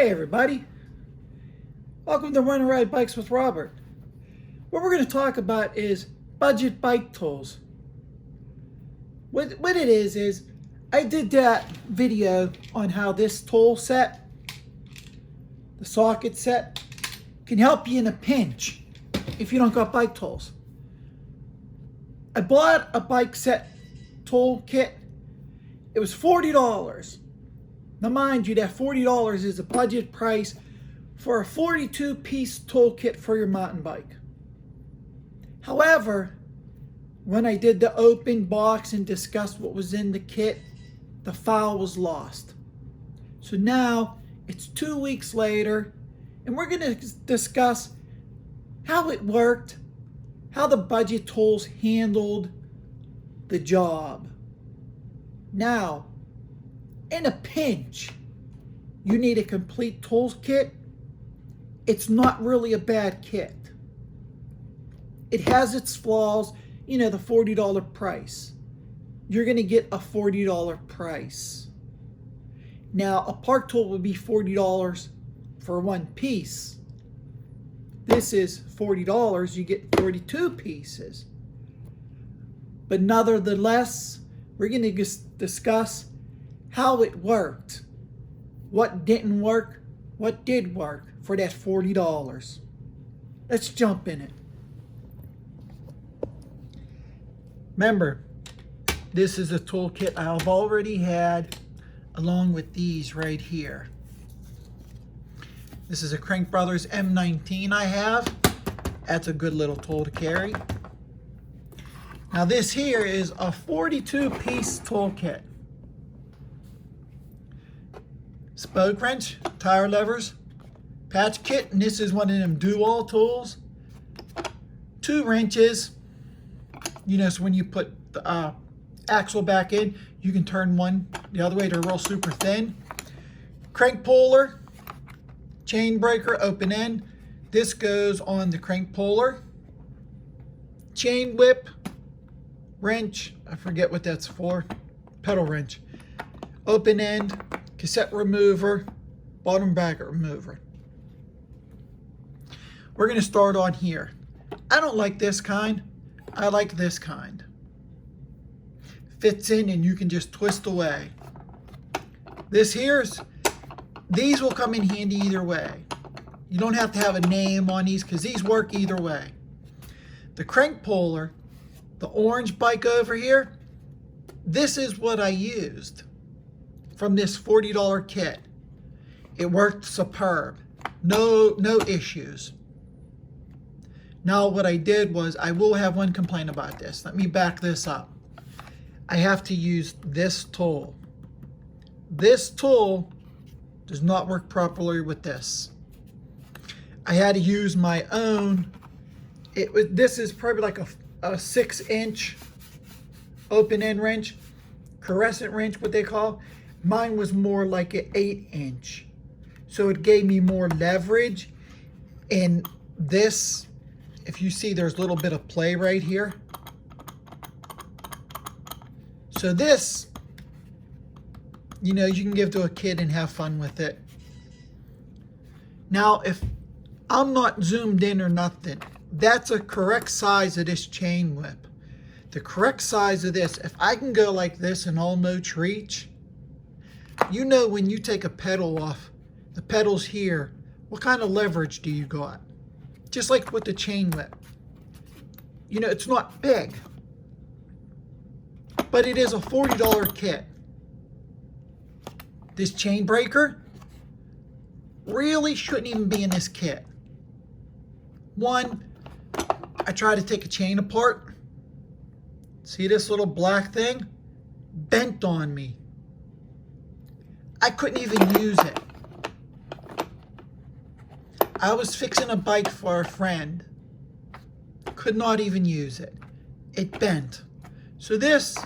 Hey everybody, welcome to Run and Ride Bikes with Robert. What we're going to talk about is budget bike tools. What it is I did that video on how this tool set, the socket set, can help you in a pinch if you don't got bike tools. I bought a bike set tool kit. It was $40. Now mind you, that $40 is a budget price for a 42-piece toolkit for your mountain bike. However, when I did the open box and discussed what was in the kit, the file was lost. So now it's 2 weeks later, and we're going to discuss how it worked, how the budget tools handled the job. Now, in a pinch, you need a complete tools kit. It's not really a bad kit. It has its flaws, you know, the $40 price. You're going to get a $40 price. Now, a park tool would be $40 for one piece. This is $40, you get 42 pieces. But nonetheless, we're going to discuss how it worked, what didn't work, what did work for that $40. Let's jump in it. Remember, this is a toolkit I've already had along with these right here. This is a Crank Brothers M19 I have. That's a good little tool to carry. Now this here is a 42-piece toolkit. Spoke wrench, tire levers, patch kit, and this is one of them do-all tools. 2 wrenches, you know, so when you put the axle back in, you can turn one the other way to roll super thin. Crank puller, chain breaker, open end. This goes on the crank puller. Chain whip, wrench, I forget what that's for, pedal wrench. Open end, cassette remover, bottom bracket remover. We're going to start on here. I don't like this kind. I like this kind. Fits in and you can just twist away. These will come in handy either way. You don't have to have a name on these because these work either way. The crank puller, the orange bike over here, this is what I used from this $40 kit. It worked superb. No issues. Now what I did was, I will have one complaint about this. Let me back this up. I have to use this tool. This tool does not work properly with this. I had to use my own. This is probably like a 6-inch open end wrench, crescent wrench, what they call. Mine was more like an 8-inch. So it gave me more leverage. And this, if you see, there's a little bit of play right here. So this, you know, you can give to a kid and have fun with it. Now, if I'm not zoomed in or nothing, that's a correct size of this chain whip. The correct size of this, if I can go like this and almost reach, you know, when you take a pedal off, the pedal's here, what kind of leverage do you got? Just like with the chain whip. You know, it's not big, but it is a $40 kit. This chain breaker really shouldn't even be in this kit. One, I tried to take a chain apart. See this little black thing? Bent on me. I couldn't even use it. I was fixing a bike for a friend. Could not even use it. It bent. So this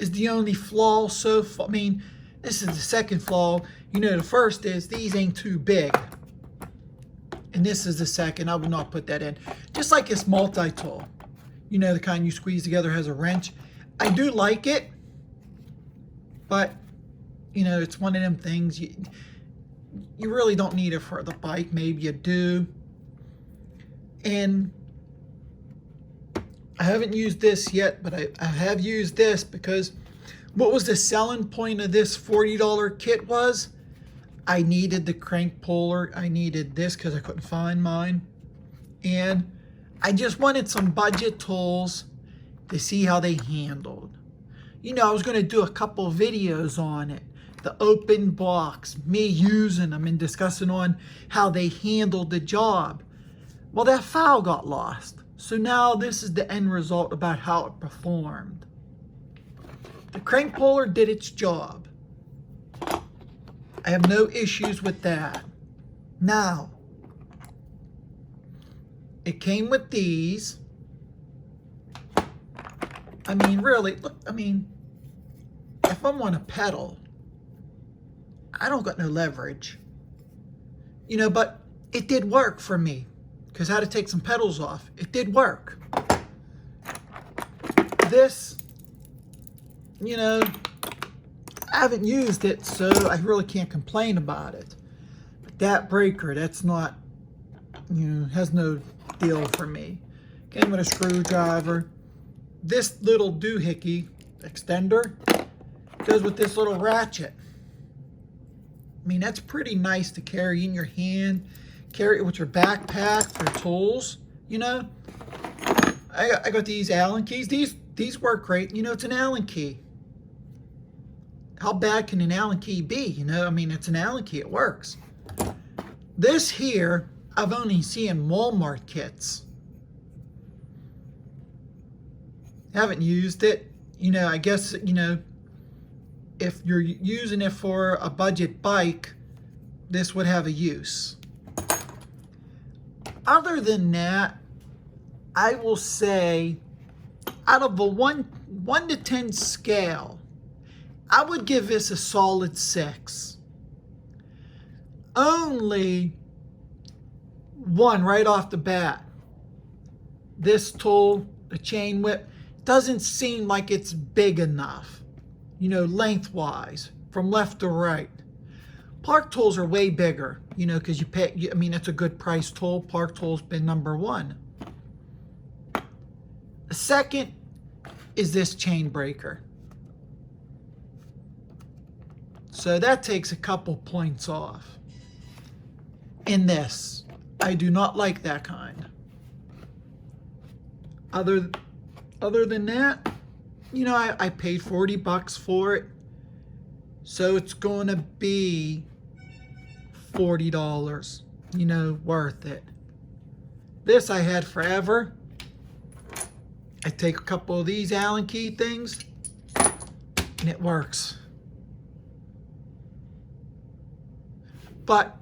is the only flaw so far. I mean, this is the second flaw. You know, the first is these ain't too big. And this is the second. I would not put that in. Just like this multi-tool. You know, the kind you squeeze together, has a wrench. I do like it. But, you know, it's one of them things. you really don't need it for the bike. Maybe you do. And I haven't used this yet, but I have used this because what was the selling point of this $40 kit was? I needed the crank puller. I needed this because I couldn't find mine. And I just wanted some budget tools to see how they handled. You know, I was going to do a couple videos on it. The open box, me using them and discussing on how they handled the job. Well, that file got lost. So now this is the end result about how it performed. The crank puller did its job. I have no issues with that. Now, it came with these. I mean, really, look, I mean, if I'm on a pedal, I don't got no leverage. You know, but it did work for me because I had to take some pedals off. It did work. This, you know, I haven't used it, so I really can't complain about it. But that breaker, that's not, you know, has no deal for me. Came with a screwdriver. This little doohickey extender goes with this little ratchet. I mean, that's pretty nice to carry in your hand, carry it with your backpack for tools, you know. I got these Allen keys. These work great. You know, it's an Allen key. How bad can an Allen key be? You know, I mean, it's an Allen key. It works. This here, I've only seen in Walmart kits. Haven't used it. You know, I guess, you know, if you're using it for a budget bike, this would have a use. Other than that, I will say, out of a 1 to 10 scale, I would give this a solid 6. Only one right off the bat. This tool, the chain whip, doesn't seem like it's big enough, you know, lengthwise, from left to right. Park tools are way bigger, you know, because you pay, I mean, it's a good price tool. Park tool's been #1. The second is this chain breaker. So that takes a couple points off. In this, I do not like that kind. Other than that, you know, I paid $40 for it. So it's going to be $40, you know, worth it. This I had forever. I take a couple of these Allen key things and it works. But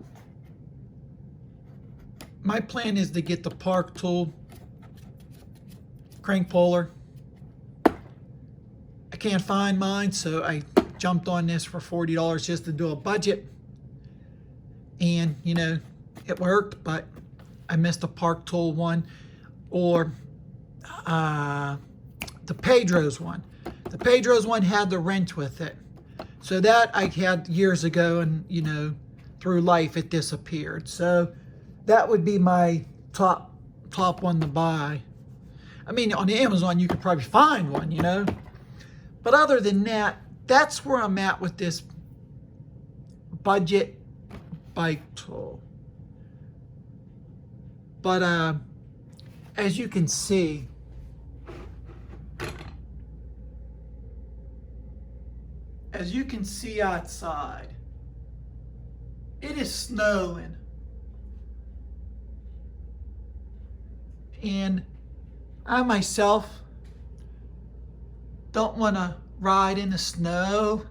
my plan is to get the Park tool, crank puller. I can't find mine, so I jumped on this for $40 just to do a budget. And, you know, it worked, but I missed the Park tool one, or the Pedro's one. The Pedro's one had the wrench with it. So that I had years ago, and, you know, through life it disappeared. So that would be my top one to buy. I mean, on Amazon you could probably find one, you know. But other than that, that's where I'm at with this budget bike tool. But as you can see, outside, it is snowing. And I myself don't want to ride in the snow,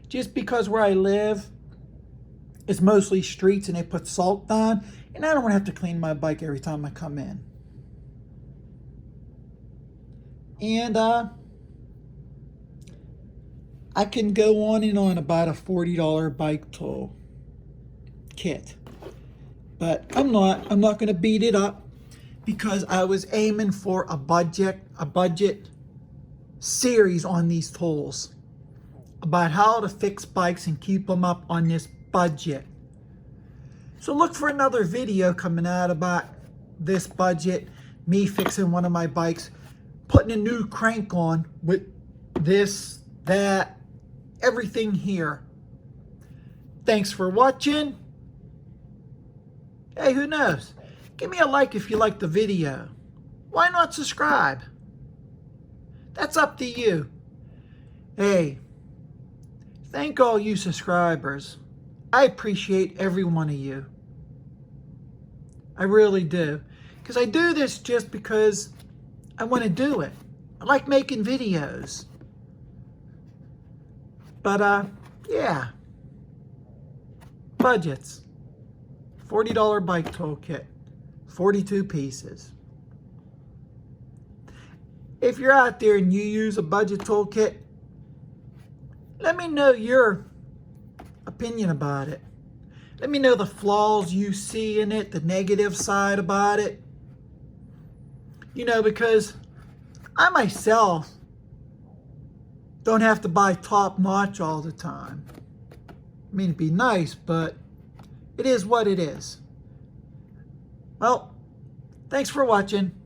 just because where I live is mostly streets and they put salt down, and I don't want to have to clean my bike every time I come in. And I can go on and on about a $40 bike tool kit, but I'm not going to beat it up, because I was aiming for a budget series on these tools. about how to fix bikes and keep them up on this budget. So look for another video coming out about this budget, me fixing one of my bikes, putting a new crank on with this, that, everything here. Thanks for watching. Hey, who knows? Give me a like if you like the video. Why not subscribe? That's up to you. Hey, thank all you subscribers. I appreciate every one of you. I really do. Because I do this just because I want to do it. I like making videos. But, yeah. Budgets. $40 bike toolkit. 42 pieces. If you're out there and you use a budget toolkit, let me know your opinion about it. Let me know the flaws you see in it, the negative side about it. You know, because I myself don't have to buy top notch all the time. I mean, it'd be nice, but it is what it is. Well, thanks for watching.